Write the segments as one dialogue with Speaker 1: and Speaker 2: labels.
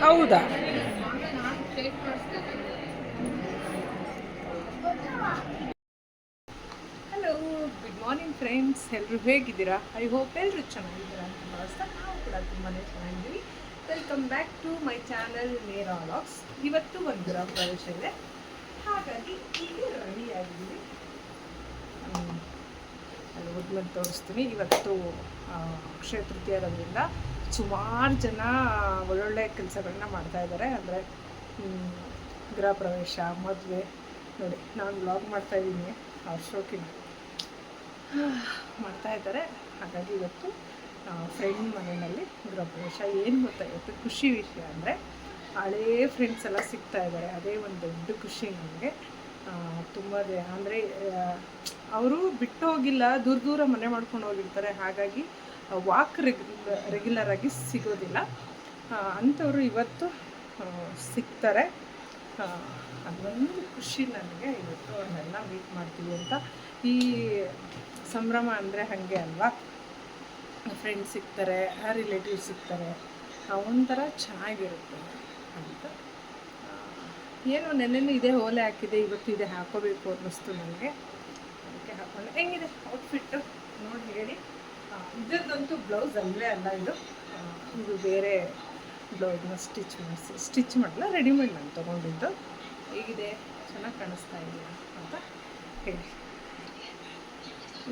Speaker 1: ಹೌದಾ? Hello, good morning friends. ಎಲ್ಲರೂ ಹೇಗಿದ್ದೀರಾ? ಐ ಹೋಪ್ ಎಲ್ಲರೂ ಚೆನ್ನಾಗಿದ್ದೀರಾ ಅಂತ ಭಾವಿಸ್ತಾ ನಾವು ಕೂಡ ತುಂಬಾ ಚೆನ್ನಾಗಿದ್ದೀವಿ. Welcome back to my channel Nera vlogs. ಇವತ್ತು ಒಂದು ಗೃಹ ಪ್ರವೇಶ ಇದೆ, ಹಾಗಾಗಿ ಈಗ ರೆಡಿ ಆಗಿದ್ದೀವಿ. ಅಲ್ಲಿ ಮೊದಲನ್ನು ತೋರಿಸ್ತೀನಿ. ಇವತ್ತು ಅಕ್ಷಯ ತೃತೀಯ ಇರೋದ್ರಿಂದ ಸುಮಾರು ಜನ ಒಳ್ಳೊಳ್ಳೆ ಕೆಲಸಗಳನ್ನ ಮಾಡ್ತಾಯಿದ್ದಾರೆ. ಅಂದರೆ ಗೃಹ ಪ್ರವೇಶ, ಮದುವೆ. ನೋಡಿ, ನಾನು ವ್ಲಾಗ್ ಮಾಡ್ತಾಯಿದ್ದೀನಿ, ಶೋಕಿನ ಮಾಡ್ತಾಯಿದ್ದಾರೆ. ಹಾಗಾಗಿ ಇವತ್ತು ಫ್ರೆಂಡ್ ಮನೆಯಲ್ಲಿ ಗೃಹ ಪ್ರವೇಶ. ಏನು ಗೊತ್ತಾ, ಇವತ್ತು ಖುಷಿ ವಿಷಯ ಅಂದರೆ ಹಳೇ ಫ್ರೆಂಡ್ಸ್ ಎಲ್ಲ ಸಿಗ್ತಾ ಇದ್ದಾರೆ. ಅದೇ ಒಂದು ದೊಡ್ಡ ಖುಷಿ ನನಗೆ. ತುಂಬ ಅಂದರೆ ಅವರು ಬಿಟ್ಟು ಹೋಗಿಲ್ಲ, ದೂರ ದೂರ ಮನೆ ಮಾಡ್ಕೊಂಡು ಹೋಗಿರ್ತಾರೆ. ಹಾಗಾಗಿ ವಾಕ್ ರೆಗ್ಯುಲರಾಗಿ ಸಿಗೋದಿಲ್ಲ. ಅಂಥವರು ಇವತ್ತು ಸಿಗ್ತಾರೆ. ಅದೊಂದು ಖುಷಿ ನನಗೆ. ಇವತ್ತು ಅವನ್ನೆಲ್ಲ ಮೀಟ್ ಮಾಡ್ತೀವಿ ಅಂತ. ಈ ಸಂಭ್ರಮ ಅಂದರೆ ಹಾಗೆ ಅಲ್ವಾ, ಫ್ರೆಂಡ್ಸ್ ಸಿಗ್ತಾರೆ, ರಿಲೇಟಿವ್ಸ್ ಸಿಗ್ತಾರೆ, ಒಂಥರ ಚೆನ್ನಾಗಿರುತ್ತೆ ಅಂತ. ಏನೋ ನೆನ್ನೆನೂ ಇದೇ ಓಲೆ ಹಾಕಿದೆ, ಇವತ್ತು ಇದೇ ಹಾಕೋಬೇಕು ಅನ್ನಿಸ್ತು ನನಗೆ. ಅದಕ್ಕೆ ಹಾಕ್ಕೊಂಡು. ಹೆಂಗಿದೆ ಔಟ್ಫಿಟ್ಟು ನೋಡಿ ಹೇಳಿ. ಇದರದಂತೂ ಬ್ಲೌಸ್ ಅಲ್ಲವೇ ಅಲ್ಲ, ಇದು ಬೇರೆ ಬ್ಲೌಸ್ನ ಸ್ಟಿಚ್ ಮಾಡಲ್ಲ, ರೆಡಿಮೇಡ್ ನಾನು ತೊಗೊಂಡಿದ್ದು. ಹೇಗಿದೆ, ಚೆನ್ನಾಗಿ ಕಾಣಿಸ್ತಾ ಇದೆಯಾ ಅಂತ ಹೇಳಿ.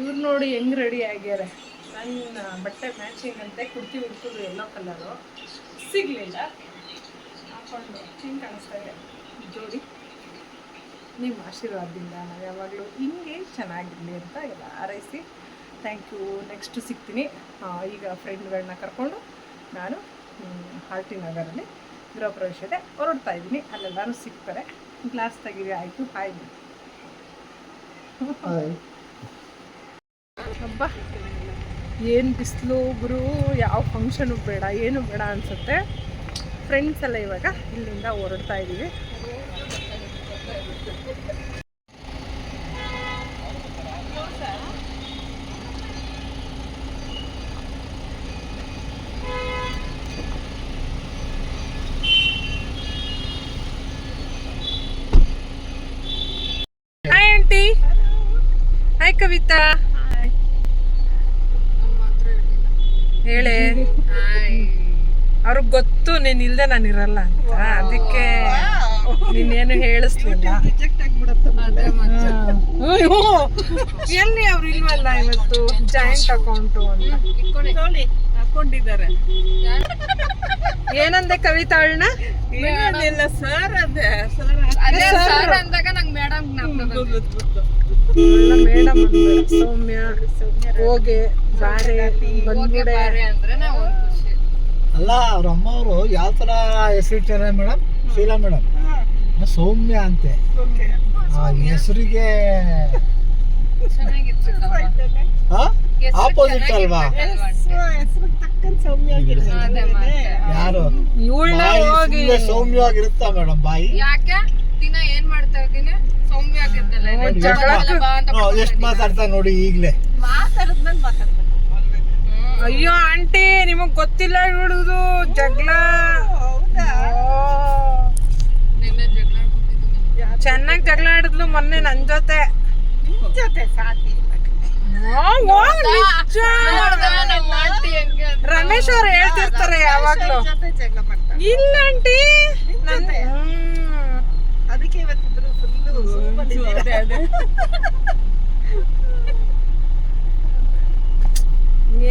Speaker 1: ಇವ್ರು ನೋಡಿ ಹೆಂಗೆ ರೆಡಿ ಆಗ್ಯಾರೆ. ನನ್ನ ಬಟ್ಟೆ ಮ್ಯಾಚಿಂಗ್ ಅಂತೆ ಕುರ್ತಿ ಹುಡ್ಕಿದ್ರು, ಎಲ್ಲೋ ಕಲರು ಸಿಗಲಿಲ್ಲ. ಹಾಕ್ಕೊಂಡು ಹಿಂಗೆ ಕಾಣಿಸ್ತಾ ಇದೆ ಜೋಡಿ. ನಿಮ್ಮ ಆಶೀರ್ವಾದದಿಂದ ನಾವು ಯಾವಾಗಲೂ ಹಿಂಗೆ ಚೆನ್ನಾಗಿರಲಿ ಅಂತ ಎಲ್ಲ ಹಾರೈಸಿ. Thank you. ನೆಕ್ಸ್ಟು ಸಿಗ್ತೀನಿ. ಈಗ ಫ್ರೆಂಡ್ಗಳನ್ನ ಕರ್ಕೊಂಡು ನಾನು ಆರ್ಟಿ ನಗರಲ್ಲಿ ಗೃಹ ಪ್ರವೇಶ ಇದೆ, ಹೊರಡ್ತಾ ಇದ್ದೀನಿ. ಅಲ್ಲೆಲ್ಲರೂ ಸಿಗ್ತಾರೆ. ಗ್ಲಾಸ್ ತೆಗೀರಿ. ಆಯಿತು, ಹಾಯ್. ಹಬ್ಬ ಏನು ಬಿಸಿಲು ಗುರು. ಯಾವ ಫಂಕ್ಷನು ಬೇಡ, ಏನು ಬೇಡ ಅನಿಸುತ್ತೆ. ಫ್ರೆಂಡ್ಸ್ ಎಲ್ಲ ಇವಾಗ ಇಲ್ಲಿಂದ ಹೊರಡ್ತಾ ಇದ್ದೀವಿ. Hi aunty. ಹಾಯ್ ಕವಿತಾ. ಹೇಳೆ. ಅವ್ರಿಗೆ ಗೊತ್ತು ನೀನು ಇಲ್ಲದೆ ನಾನು ಇರಲ್ಲ ಅಂತ, ಅದಕ್ಕೆ ನೀನೇನು ಹೇಳಿಸ್ಲಿಲ್ಲ. ಎಲ್ಲಿ ಅವ್ರು ಇಲ್ವಲ್ಲ ಇವತ್ತು, ಜಾಯಿಂಟ್ ಅಕೌಂಟು ಅಂತ ಹಾಕೊಂಡಿದ್ದಾರೆ. ಏನಂದೆ ಕವಿತಾ ಅವಳನ್ನ? ಸರ್ ಅಂದೆ. ಮೇಡಮ್ ಅಂದ. ಸೌಮ್ಯ ಹೋಗೆ ಬಾರೆ ಬಂದ್ಬಿಡೆ
Speaker 2: ಅಲ್ಲ. ಅವ್ರ ಅಮ್ಮವರು ಯಾವ ತರ ಹೆಸರಿಟ್ಟಾರೆ ಮೇಡಮ್? ಶೀಲಾ ಮೇಡಮ್, ಸೌಮ್ಯ ಅಂತೆ. ಆ ಹೆಸರಿಗೆ ಆಪೋಸಿಟ್ ಅಲ್ವಾ? ಯಾರು ಸೌಮ್ಯವಾಗಿರುತ್ತಾ ಮೇಡಮ್ ಬಾಯಿ?
Speaker 3: ದಿನ ಏನ್ ಮಾಡ್ತಾ ಇದ್ದೀನಿ,
Speaker 2: ಎಷ್ಟು ಮಾತಾಡ್ತಾ ನೋಡಿ ಈಗ್ಲೇ.
Speaker 1: ಅಯ್ಯೋ ಆಂಟಿ, ನಿಮಗ್ ಗೊತ್ತಿಲ್ಲ ಹೇಳುದು ಜಗಳ. ಚೆನ್ನಾಗಿ ಜಗಳ ಆಡಿದ್ಲು ಮೊನ್ನೆ ನನ್ ಜೊತೆ. ರಮೇಶ್ ಅವ್ರು ಹೇಳ್ತಿರ್ತಾರೆ ಯಾವಾಗ್ಲೂ. ಇಲ್ಲ ಆಂಟಿ, ಅದಕ್ಕೆ ಇವತ್ತಿದ್ರು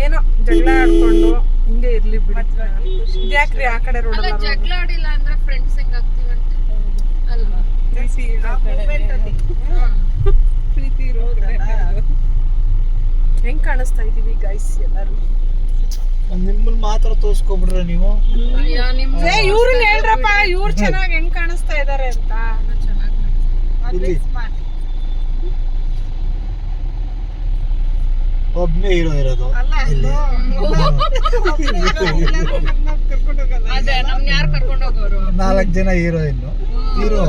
Speaker 1: ಏನೋ ಜಗಳ ಆಡ್ಕೊಂಡು ಹಿಂಗೆ ಇರ್ಲಿ ಬಿಡಿ. ಇದ್ಯಾಕ್ರಿ ಆ ಕಡೆ ರೋಡ್
Speaker 3: ಜಗಳ ಆಡಿಲ್ಲ ಅಂದ್ರೆ ಫ್ರೆಂಡ್ಸ್ ಹೆಂಗ್ ಆಗ್ತೀವಂತೆ ಅಲ್ವಾ?
Speaker 1: ಹೆಂಗ್ ಕಾಣಿಸ್ತಾ ಇದೀವಿ ಗೈಸ್ ಎಲ್ಲರೂ?
Speaker 2: ನಿಮ್ಮನ್ನ ಮಾತ್ರ ತೋರ್ಸ್ಕೊಬಿಡ್ರೆ ನೀವು.
Speaker 1: ಇವ್ರನ್ನ ಹೇಳ್ರಪ್ಪ, ಇವ್ರು ಚೆನ್ನಾಗಿ ಹೆಂಗ್ ಕಾಣಿಸ್ತಾ ಇದಾರೆ ಅಂತ.
Speaker 2: ಒಬ್ನೇ ಹೀರೋ ಇರೋದು ಇಲ್ಲಿ.
Speaker 3: ಯಾರು ಕರ್ಕೊಂಡು ಹೋಗೋರು?
Speaker 2: 4 ಜನ heroine. Hero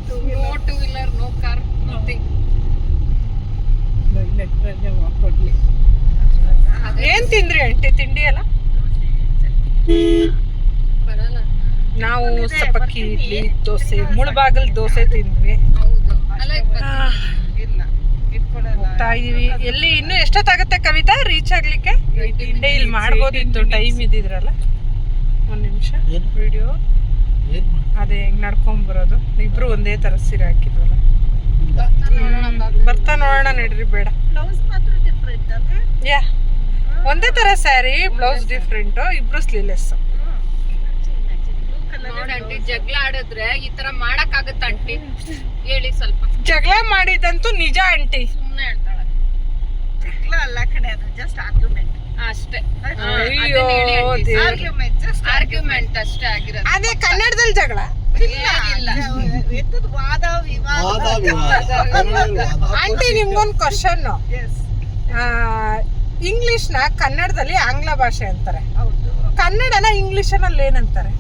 Speaker 3: two wheeler, no car, nothing.
Speaker 1: ಏನ್ ಏನ್ ತಿಂದ್ರಿ ಆಂಟಿ ತಿಂಡಿ ಎಲ್ಲ?
Speaker 3: ಬರಲ್ಲ.
Speaker 1: ನಾವು ಸಬ್ಬಕ್ಕಿ ಇಡ್ಲಿ ದೋಸೆ ಮುಳಬಾಗಲ್ ದೋಸೆ ತಿಂದ್ವಿ.
Speaker 3: ಹೌದು. ಅಲ್ಲ
Speaker 1: ಹೋಗ್ತಾ ಇದೀವಿ. ಎಲ್ಲಿ ಇನ್ನು ಎಷ್ಟೊತ್ತಾಗತ್ತೆ ಕವಿತಾ ರೀಚ್ ಆಗ್ಲಿಕ್ಕೆ? ಇಲ್ಲಿ ಮಾಡ್ಬೋದಿತ್ತು ಟೈಮ್ ಇದ್ದಿದ್ರಲ್ಲ. ಒಂದ್ ನಿಮಿಷ ವಿಡಿಯೋ ಅದೇ ಹೆಂಗ್ ನಡ್ಕೊಂಡ್ ಬರೋದು. ಇಬ್ರು ಒಂದೇ ತರ ಸೀರೆ ಹಾಕಿದ್ವಲ್ಲ. ಬರ್ತಾ ನೋಡೋಣ ನಡ್ರಿ, ಬೇಡ. ಯಾ ಒಂದೇ ತರ ಸ್ಯಾರಿ, ಬ್ಲೌಸ್ ಡಿಫ್ರೆಂಟ್, ಇಬ್ರು ಸ್ಲೀವ್ಲೆಸ್.
Speaker 3: ನೋಡಂಟಿ ಜಗಳ ಆಡಿದ್ರೆ ಈ ತರ ಮಾಡಕ್ ಆಗುತ್ತ ಆಂಟಿ? ಹೇಳಿ ಸ್ವಲ್ಪ.
Speaker 1: ಜಗಳ ಮಾಡಿದಂತೂ ನಿಜ ಆಂಟಿ.
Speaker 3: ಸುಮ್ನೆ ಹೇಳ್ತಾಳೆ.
Speaker 4: ಜಗಳ ಅಲ್ಲ ಕಡೆ, ಅದು ಜಸ್ಟ್ ಆರ್ಗ್ಯುಮೆಂಟ್
Speaker 3: ಅಷ್ಟೇ.
Speaker 1: ಅಯ್ಯೋ
Speaker 3: ಆರ್ಗ್ಯುಮೆಂಟ್ ಅಷ್ಟೇ ಆಗಿರೋದು.
Speaker 1: ಅದೇ ಕನ್ನಡದಲ್ಲಿ ಜಗಳ
Speaker 3: ಏನಿಲ್ಲ.
Speaker 4: ಎತ್ತದ ವಾದ ವಿವಾದ.
Speaker 1: ಆಂಟಿ ನಿಮ್ಗೊಂದು ಕ್ವಶನ್. ಇಂಗ್ಲಿಷ್ ನ ಕನ್ನಡದಲ್ಲಿ ಆಂಗ್ಲ ಭಾಷೆ ಅಂತಾರೆ,
Speaker 4: ಹೌದು.
Speaker 1: ಕನ್ನಡನ ಇಂಗ್ಲಿಷನಲ್ಲಿ ಏನಂತಾರೆ?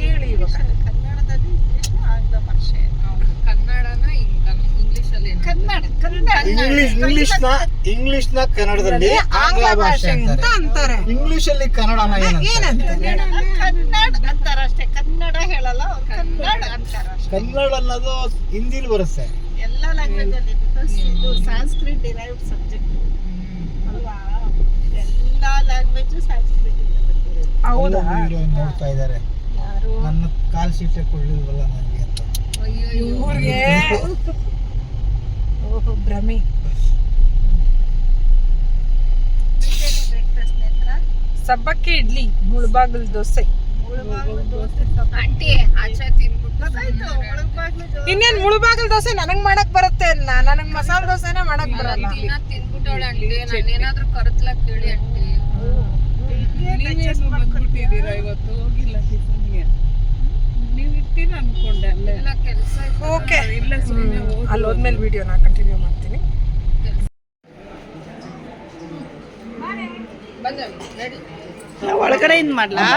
Speaker 1: ಹೇಳಿ ಇವಾಗ.
Speaker 4: ಕನ್ನಡದಲ್ಲಿ ಇಂಗ್ಲಿಷ್ ಆಂಗ್ಲ ಭಾಷೆ.
Speaker 3: ಕನ್ನಡನ ಇಂಗ್ಲಿಷ್ ಅಲ್ಲಿ
Speaker 2: ಇಂಗ್ಲಿಷ್ ನ ಕನ್ನಡದಲ್ಲಿ ಆಂಗ್ಲ ಭಾಷೆ
Speaker 1: ಅಂತ ಅಂತಾರೆ.
Speaker 2: ಇಂಗ್ಲಿಷ್ ಅಲ್ಲಿ ಕನ್ನಡನ
Speaker 1: ಏನಂತಾರೆ?
Speaker 4: ಕನ್ನಡ ಅಂತಾರ ಅಷ್ಟೇ, ಕನ್ನಡ ಹೇಳಲ್ಲ ಅವ್ರು, ಕನ್ನಡ ಅಂತಾರ ಅಷ್ಟೇ.
Speaker 2: ಕನ್ನಡ ಅನ್ನೋದು ಹಿಂದಿಲಿ ಬರುತ್ತೆ
Speaker 4: ಎಲ್ಲ ಲ್ಯಾಂಗ್ವೇಜ್ ಅಲ್ಲಿ, ಬಿಕಾಸ್ ಇದು ಸಾಂಸ್ಕ್ರಿಟ್ ಡಿರೈವ್ಡ್ ಸಬ್ಜೆಕ್ಟ್ ಅಲ್ವಾ. ಎಲ್ಲ ಲ್ಯಾಂಗ್ವೇಜ್ ಸಾಂಸ್ಕ್ರಿಟ್ ಇಂದ ಬಂದಿರೋದು.
Speaker 1: ಹೌದಾ?
Speaker 2: ವಿಡಿಯೋ ನೋಡ್ತಾ ಇದ್ದಾರೆ. ನನ್ನ ಕಾಲ್ ಶೀಟ್ ಕೊಡ್ಲಿಲ್ವಲ್ಲ ನನಗೆ ಅಂತ.
Speaker 1: ಇವ್ರಿಗೆ ಓಹೋ ಭ್ರಮಿ.
Speaker 4: ಬ್ರೇಕ್ಫಾಸ್ಟ್ ನೇತ್ರ
Speaker 1: ಸಬ್ಬಕ್ಕಿ ಇಡ್ಲಿ ಮುಳಬಾಗಲ್ ದೋಸೆ.
Speaker 4: ಮುಳಬಾಗ್ಲು ದೋಸೆ
Speaker 3: ಆಂಟಿ ಆಚೆ ತಿನ್ಬಿಟ್ಟು
Speaker 4: ಗೊತ್ತಾಯ್ತು. ಮುಳಬಾಗ್ಲು ದೋಸೆ
Speaker 1: ಇನ್ನೇನ್ ಮುಳಬಾಗಲ್ ದೋಸೆ ನನಗ್ ಮಾಡಕ್ ಬರುತ್ತೆ, ನನಗ್ ಮಸಾಲೆ ದೋಸೆನೆ ಮಾಡಕ್ ಬರಲ್ಲ.
Speaker 3: ದಿನ ತಿನ್ಬಿಟ್ಟವಳೆ ಆಂಟಿ. ನಾನೇನಾದ್ರೂ ಕರೆದ್ಲ ಕೇಳಿ ಆಂಟಿ.
Speaker 4: ಇವತ್ತು ಹೋಗಿಲ್ಲ ಟಿಫನ್ಗೆ, ನೀವು ಇರ್ತೀರ ಅನ್ಕೊಂಡೆ ಅಲ್ಲೇ.
Speaker 3: ಇಲ್ಲ ಕೆಲಸ
Speaker 1: ಓಕೆ,
Speaker 4: ಇಲ್ಲ ಸುಮ್ಮನೆ
Speaker 1: ಅಲ್ಲಿ ಹೋದ್ಮೇಲೆ ವಿಡಿಯೋ ನಾ ಕಂಟಿನ್ಯೂ ಮಾಡ್ತೀನಿ.
Speaker 3: ಬಂದ ರೆಡಿ.
Speaker 4: ಒಳಗಡೆ ಏನ್ ಮಾಡ್ಲಾ?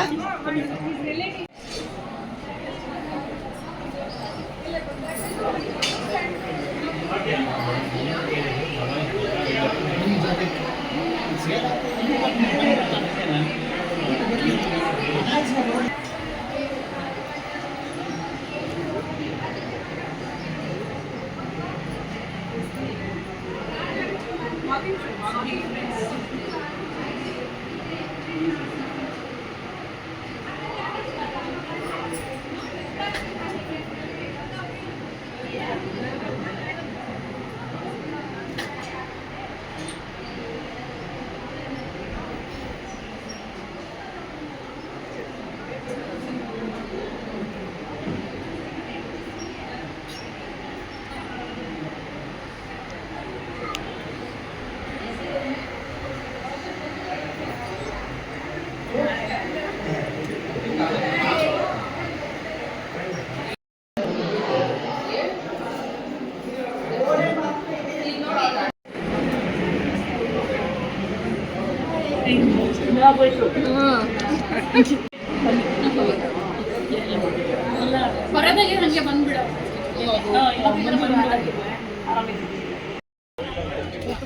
Speaker 3: ಹೊರದಾಗೆ ಹಂಗೆ ಬಂದ್ಬಿಡ.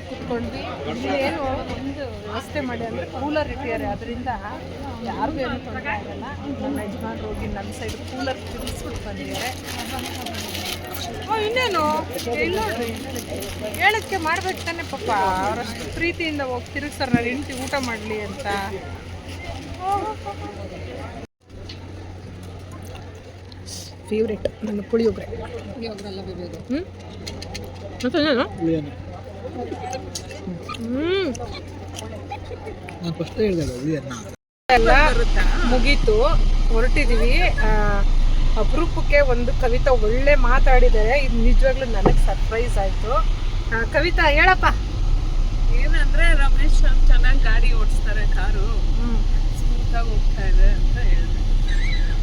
Speaker 1: ಕುತ್ಕೊಂಡ್ವಿ. ಇಲ್ಲಿ ಏನು ಒಂದು ವ್ಯವಸ್ಥೆ ಮಾಡಿ ಅಂದರೆ ಕೂಲರ್ ಇಟ್ಟಿದ್ದಾರೆ, ಅದರಿಂದ ಯಾರಿಗೂ ಏನು ತೊಂದರೆ ಆಗಲ್ಲ. ನಮ್ಮ ಯಜಮಾನ್ರು ಹೋಗಿ ನನ್ನ ಸೈಡ್ ಕೂಲರ್ ತಿರ್ಗಿಸ್ಬಿಟ್ಟು ಬಂದಿದ್ದಾರೆ. ಇನ್ನೇನು ಇಲ್ಲ ನೋಡ್ರಿ, ಹೇಳೋದಕ್ಕೆ ಮಾಡ್ಬೇಕು ತಾನೆ ಪಾಪ. ಅವರಷ್ಟು ಪ್ರೀತಿಯಿಂದ ಹೋಗಿ ತಿರುಗಿಸ್ತಾರೆ ನಾನು ಹೆಂಡತಿ ಊಟ ಮಾಡಲಿ ಅಂತ. ಫೇವ್ರೇಟ್ ನನ್ನ ಪುಳಿಯೋಗರೆ.
Speaker 2: ನಾನು ಫಸ್ಟ್ ಹೇಳಿದೆ
Speaker 1: ಎಲ್ಲ ಮುಗೀತು, ಹೊರಟಿದ್ದೀವಿ. ಅಪರೂಪಕ್ಕೆ ಒಂದು ಕವಿತಾ ಒಳ್ಳೆ ಮಾತಾಡಿದ್ದಾರೆ. ಇದು ನಿಜವಾಗ್ಲೂ ನನಗೆ ಸರ್ಪ್ರೈಸ್ ಆಯಿತು. ಕವಿತಾ ಹೇಳಪ್ಪ.
Speaker 4: ಏನಂದ್ರೆ ರಮೇಶ್ ಚೆನ್ನಾಗಿ ಗಾಡಿ ಓಡಿಸ್ತಾರೆ, ಕಾರು ಸ್ಮೂತಾಗಿ ಹೋಗ್ತಾ ಇದೆ ಅಂತ ಹೇಳಿದೆ.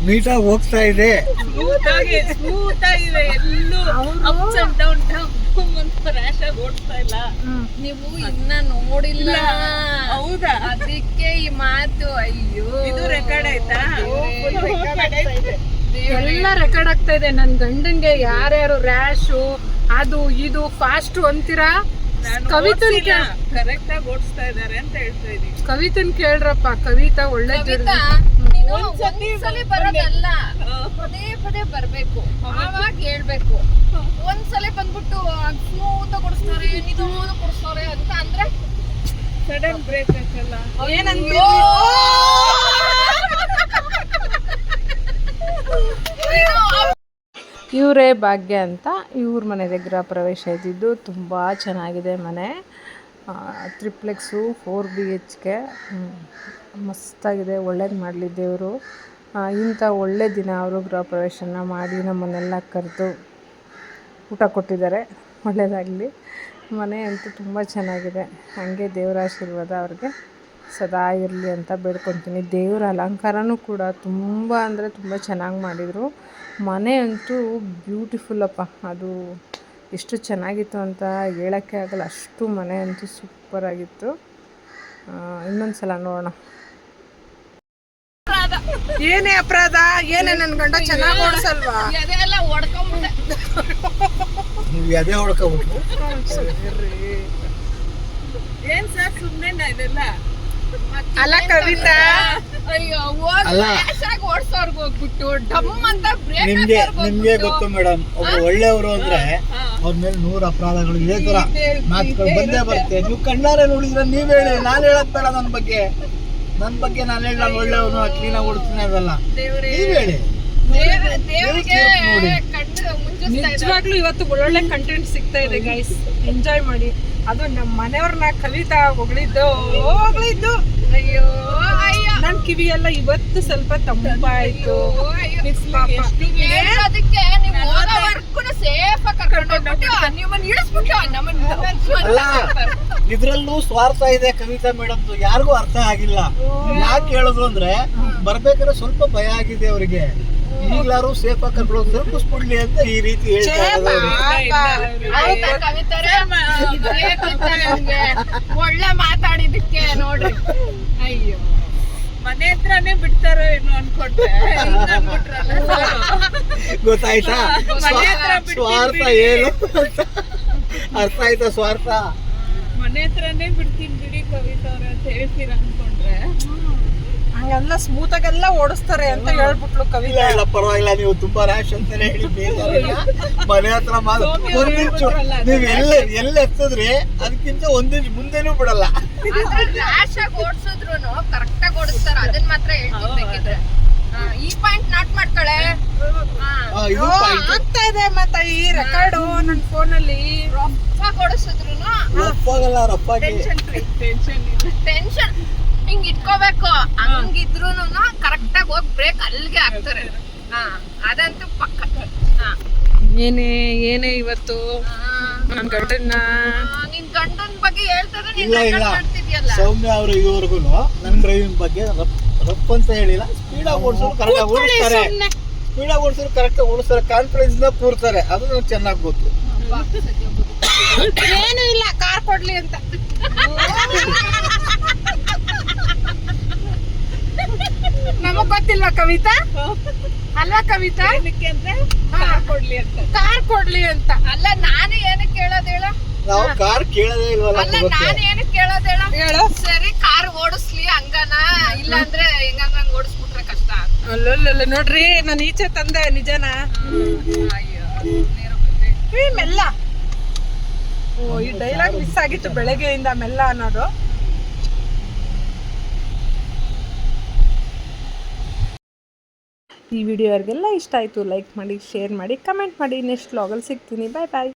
Speaker 2: ನೀಟಾಗಿ ಹೋಗ್ತಾ ಇದೆ,
Speaker 4: ಸ್ಮೂತ್ ಆಗಿದೆ, ಎಲ್ಲೂ ಅಪ್ಸ್ ಅಂಡ್ ಡೌನ್ ರ್ಯಾಶ್ ಆಗಿ ಓಡಿಸ್ತಾ ಇಲ್ಲ.
Speaker 3: ನೀವು ಇನ್ನ ನೋಡಿಲ್ಲ.
Speaker 4: ಹೌದಾ?
Speaker 3: ಅದಕ್ಕೆ ಈ ಮಾತು. ಅಯ್ಯೋ,
Speaker 4: ಇದು ರೆಕಾರ್ಡ್ ಆಯ್ತಾ?
Speaker 1: ಎಲ್ಲ ರೆಕಾರ್ಡ್ ಆಗ್ತಾ ಇದೆ. ನನ್ನ ಗಂಡಂಗೆ ಯಾರ್ಯಾರು ರ್ಯಾಶು ಅದು ಇದು ಫಾಸ್ಟು ಅಂತೀರಾ, ಕವಿತನ್
Speaker 4: ಕರೆಕ್ಟ್ ಆಗಿ ಓಡಿಸ್ತಾ ಇದಾರೆ ಅಂತ ಹೇಳ್ತಾ ಇದೀನಿ.
Speaker 1: ಕವಿತನ್ ಕೇಳ್ರಪ್ಪ, ಕವಿತಾ ಒಳ್ಳೆ
Speaker 3: ಕವಿತಾ, ನೀನು ಒಂದ್ಸಲಿ ಬರೋದಲ್ಲ, ಪದೇ ಪದೇ ಬರ್ಬೇಕು, ಅವಾಗ ಹೇಳ್ಬೇಕು. ಒಂದ್ಸಲಿ ಬಂದ್ಬಿಟ್ಟು ಸ್ಮೂತ್ ಕೊಡಿಸ್ತಾರೆ, ನಿಧಾನ ಕೊಡಿಸ್ತಾರೆ ಅಂತ ಅಂದ್ರೆ
Speaker 4: ಸಡನ್ ಬ್ರೇಕ್ ಹಾಕಲ್ಲ.
Speaker 1: ಇವರೇ ಭಾಗ್ಯ ಅಂತ, ಇವ್ರ ಮನೆದೆ ಗೃಹ ಪ್ರವೇಶ ಇದ್ದಿದ್ದು. ತುಂಬ ಚೆನ್ನಾಗಿದೆ ಮನೆ, ಟ್ರಿಪ್ಲೆಕ್ಸು, 4 BHK, ಮಸ್ತಾಗಿದೆ. ಒಳ್ಳೇದು ಮಾಡಲಿ ದೇವರು. ಇಂಥ ಒಳ್ಳೆ ದಿನ ಅವರು ಗೃಹ ಪ್ರವೇಶನ ಮಾಡಿ ನಮ್ಮನ್ನೆಲ್ಲ ಕರೆದು ಊಟ ಕೊಟ್ಟಿದ್ದಾರೆ. ಒಳ್ಳೆಯದಾಗಲಿ. ಮನೆ ಅಂತೂ ತುಂಬ ಚೆನ್ನಾಗಿದೆ. ಹಾಗೆ ದೇವರ ಆಶೀರ್ವಾದ ಅವ್ರಿಗೆ ಸದಾ ಇರಲಿ ಅಂತ ಬೇಡ್ಕೊತೀನಿ. ದೇವರ ಅಲಂಕಾರನೂ ಕೂಡ ತುಂಬ ಅಂದರೆ ತುಂಬ ಚೆನ್ನಾಗಿ ಮಾಡಿದರು. ಮನೆ ಅಂತೂ ಬ್ಯೂಟಿಫುಲ್ಲಪ್ಪ. ಅದು ಎಷ್ಟು ಚೆನ್ನಾಗಿತ್ತು ಅಂತ ಹೇಳೋಕ್ಕೆ ಆಗಲ್ಲ, ಅಷ್ಟು ಮನೆ ಅಂತೂ ಸೂಪರಾಗಿತ್ತು. ಇನ್ನೊಂದು ಸಲ ನೋಡೋಣ. ಏನೇ ಅಪರಾಧ, ಏನೇ ನನ್ನ ಗಂಡ ಚೆನ್ನಾಗಿ ಓಡಿಸಲ್ವಾ?
Speaker 3: ಅದೆಲ್ಲ ಹೊಡ್ಕೊಂಬಿಟ್ಟೆ.
Speaker 2: ನೀವು ಅದೇ ಹೊಡ್ಕೊಬಿಟ್ರು.
Speaker 4: ಏನ್ ಸರ್ ಸುಮ್ನೆ ಇದೆಲ್ಲ?
Speaker 1: ಅಲ್ಲ ಕವಿತಾ,
Speaker 3: ಅಯ್ಯೋ
Speaker 2: ಅಲ್ಲ.
Speaker 3: ಓಡಿಸೋರ್ಗೆ ಹೋಗ್ಬಿಟ್ಟು ಡಮ್ ಅಂತ ಬ್ರೇಕ್
Speaker 2: ನಿಮ್ಗೆ ಗೊತ್ತು ಮೇಡಮ್, ಒಬ್ಬ ಒಳ್ಳೆಯವರು ಅಂದ್ರೆ ಅವ್ರ ಮೇಲೆ 100 ಅಪರಾಧಗಳು ಇದೇ ತರ ಮಾತುಗಳು ಬಂದೇ ಬರುತ್ತೆ. ನೀವು ಕಣ್ಣಾರೆ ನೋಡಿದ್ರೆ ನೀವ್ ಹೇಳಿ, ನಾನು ಹೇಳಕ್ ಬೇಡ. ನನ್ನ ಬಗ್ಗೆ ನಾನು ಹೇಳಿ, ನಾನು ಒಳ್ಳೆಯವನು, ಕ್ಲೀನಾಗಿ ಓಡಿಸ್ತೀನಿ, ಅದಲ್ಲ ನೀವ್ ಹೇಳಿ.
Speaker 3: ದೇವರಿಗೆ ಕಣ್ಣು ಮುಂಚಿಸ್ತಾ ಇದೆ.
Speaker 1: ನಿಜವಾಗ್ಲೂ ಇವತ್ತು ಒಳ್ಳೊಳ್ಳೆ ಕಂಟೆಂಟ್ ಸಿಗ್ತಾ ಇದೆ ಗೈಸ್, ಎಂಜಾಯ್ ಮಾಡಿ. ಅದು ನಮ್ಮ ಮನೆಯವ್ರನ್ನ ಕವಿತಾ ಹೊಗಳಿದ್ದು.
Speaker 3: ಅಯ್ಯೋ ಅಯ್ಯೋ
Speaker 1: ನನ್ನ ಕಿವಿಯೆಲ್ಲ ಇವತ್ತು ಸ್ವಲ್ಪ ತಂಪಾಯ್ತು.
Speaker 3: ಅದಕ್ಕೆ ನೀವು ಹೋಗೋವರ್ಗು ಸೇಫ್ ಆಗಿ ಕರ್ಕೊಂಡು ಹೋಗ್ಬಿಟ್ಟು ನಿಮ್ಮನ್ನ ಇಳಿಸ್ಬಿಟ್ಟು
Speaker 2: ಅಲ್ಲ, ಇದ್ರಲ್ಲೂ ಸ್ವಾರ್ಥ ಇದೆ ಕವಿತಾ ಮೇಡಮ್ದು. ಯಾರಿಗೂ ಅರ್ಥ ಆಗಿಲ್ಲ. ಯಾಕೆ ಹೇಳಿದ್ರು ಅಂದ್ರೆ, ಬರ್ಬೇಕಾದ್ರೆ ಸ್ವಲ್ಪ ಭಯ ಆಗಿದೆ ಅವರಿಗೆ. ಈಗ್ಲಾರು ಸೇಫ್ ಆಗಿ ಕರ್ಕೊಂಡು ಹೋಗಿ ತಲುಪಿಸ್ಬಿಡ್ಲಿ ಅಂತ ಈ ರೀತಿ ಹೇಳ್ತಾ
Speaker 3: ಕವಿತಾರೆ. ಒಳ್ಳೆ ಮಾತಾಡಿದಕ್ಕೆ ನೋಡ್ರಿ. ಅಯ್ಯೋ,
Speaker 4: ಮನೆ ಹತ್ರನೇ ಬಿಡ್ತಾರೋ ಏನೋ ಅನ್ಕೊಂಡ್ರೆ
Speaker 2: ಗೊತ್ತಾಯ್ತಾ? ಸ್ವಾರ್ಥ ಏನು ಅರ್ಥ ಆಯ್ತಾ? ಸ್ವಾರ್ಥ
Speaker 4: ಮನೆ ಹತ್ರನೇ ಬಿಡ್ತೀನಿ ಬಿಡಿ ಕವಿತಾ ಅವ್ರೆ ಅಂತ ಹೇಳ್ತೀರಾ ಅನ್ಕೊಂಡ್ರೆ
Speaker 1: ಹಂಗೆಲ್ಲ ಸ್ಮೂತ್ ಆಗೆಲ್ಲ ಓಡಿಸ್ತಾರೆ ಅಂತ ಹೇಳ್ಬಿಟ್ಲು ಕವಿತಾ.
Speaker 2: ಇಲ್ಲ ಪರವಾಗಿಲ್ಲ, ನೀವು ತುಂಬಾ ರ್ಯಾಶ್ ಅಂತಾನೆ ಹೇಳಿ ಬೇಜಾರಿಲ್ಲ. ಮನೆ ಹತ್ರ ಒಂದಿಂಚು ನೀವ್ ಎಲ್ಲ ಎತ್ತಿದ್ರಿ, ಅದಕ್ಕಿಂತ ಒಂದಿಂಚು ಮುಂದೆನೂ ಬಿಡಲ್ಲ.
Speaker 3: ರ್ಯಾಶ್ ಆಗಿ ಓಡಿಸಿದ್ರು ಕರೆಕ್ಟ್ ಆಗಿ ಓಡಿಸ್ತಾರ. ಅದನ್ನ ಮಾತ್ರ ಹೇಳ್ತಿರ್ಬೇಕಿದ್ರೆ ಈ ಪಾಯಿಂಟ್ ನಾಟ್ ಮಾಡ್ತಾಳೆ.
Speaker 2: ಇದು
Speaker 1: ಆಗ್ತಾ ಇದೆ ಮತ್ತೆ ಈ ರೆಕಾರ್ಡು ನನ್ನ ಫೋನಲ್ಲಿ.
Speaker 3: ರಫ್ ಓಡಿಸಿದ್ರು
Speaker 2: ರಪ್ಪಾಗಲ್ಲ, ರಪ್ಪಾಗಿ
Speaker 3: ಟೆನ್ಷನ್ ಹಿಂಗ್ ಇಟ್ಕೋಬೇಕು. ಹಂಗಿದ್ರು ಕರೆಕ್ಟ್ ಆಗಿ ಹೋಗಿ ಬ್ರೇಕ್ ಅಲ್ಲಿಗೆ ಹಾಕ್ತಾರೆ. ಅದಂತೂ ಪಕ್ಕ.
Speaker 1: ಏನೇ ಇವತ್ತು ನನ್ನ ಗಂಡನ್ನ,
Speaker 3: ನಿನ್ ಗಂಡನ ಬಗ್ಗೆ ಹೇಳ್ತಾರೆ.
Speaker 2: ಇಲ್ಲ ಸೌಮ್ಯ ಅವರು ಇದುವರೆಗೂ ನನ್ನ ಡ್ರೈವಿಂಗ್ ಬಗ್ಗೆ ರಫ್ ಅಂತ ಹೇಳಿಲ್ಲ. ಸ್ಪೀಡಾಗಿ ಓಡಿಸೋರು ಕರೆಕ್ಟಾಗಿ ಓಡಿಸ್ತಾರೆ, ಕಾನ್ಫಿಡೆನ್ಸ್ ಇಂದ ಕೂರ್ತಾರೆ. ಅದು ನನಗೆ ಚೆನ್ನಾಗಿ ಗೊತ್ತು.
Speaker 1: ಏನು ಇಲ್ಲ, ಕಾರ್ ಕೊಡ್ಲಿ ಅಂತ. ನಮಗ್ ಗೊತ್ತಿಲ್ಲ ಕವಿತಾ, ಅಲ್ವಾ ಕವಿತಾ? ಕಾರ್ ಕೊಡ್ಲಿ ಅಂತ.
Speaker 3: ಅಲ್ಲ ನಾನು ಏನಕ್ಕೆ ಕೇಳೋದ್ ಹೇಳ?
Speaker 2: ನಾವು ಕಾರ್ ಕೇಳೋದೇ ಇಲ್ವಲ್ಲ.
Speaker 3: ಅಲ್ಲ ನಾನು ಏನಕ್ಕೆ ಕೇಳೋದ್ ಹೇಳ? ಸರಿ ಕಾರ್ ಓಡಿಸ್ಲಿ ಹಂಗನ, ಇಲ್ಲ ಅಂದ್ರೆ ಹೆಂಗಂಗ ಓಡಿಸ್ಬಿಟ್ರೆ ಕಷ್ಟ.
Speaker 1: ಅಲ್ಲ ನೋಡ್ರಿ, ನಾನು ಈಚೆ ತಂದೆ ನಿಜನಾ? ಮೆಲ್ಲ. ಈ ಡೈಲಾಗ್ ಮಿಸ್ ಆಗಿತ್ತು ಬೆಳಗ್ಗೆಯಿಂದ, ಮೆಲ್ಲ ಅನ್ನೋದು. ಈ ವಿಡಿಯೋ ಯಾರಿಗೆಲ್ಲ ಇಷ್ಟ ಆಯಿತು ಲೈಕ್ ಮಾಡಿ, ಶೇರ್ ಮಾಡಿ, ಕಮೆಂಟ್ ಮಾಡಿ. ನೆಕ್ಸ್ಟ್ ವ್ಲಾಗಲ್ಲಿ ಸಿಗ್ತೀನಿ. ಬಾಯ್ ಬಾಯ್.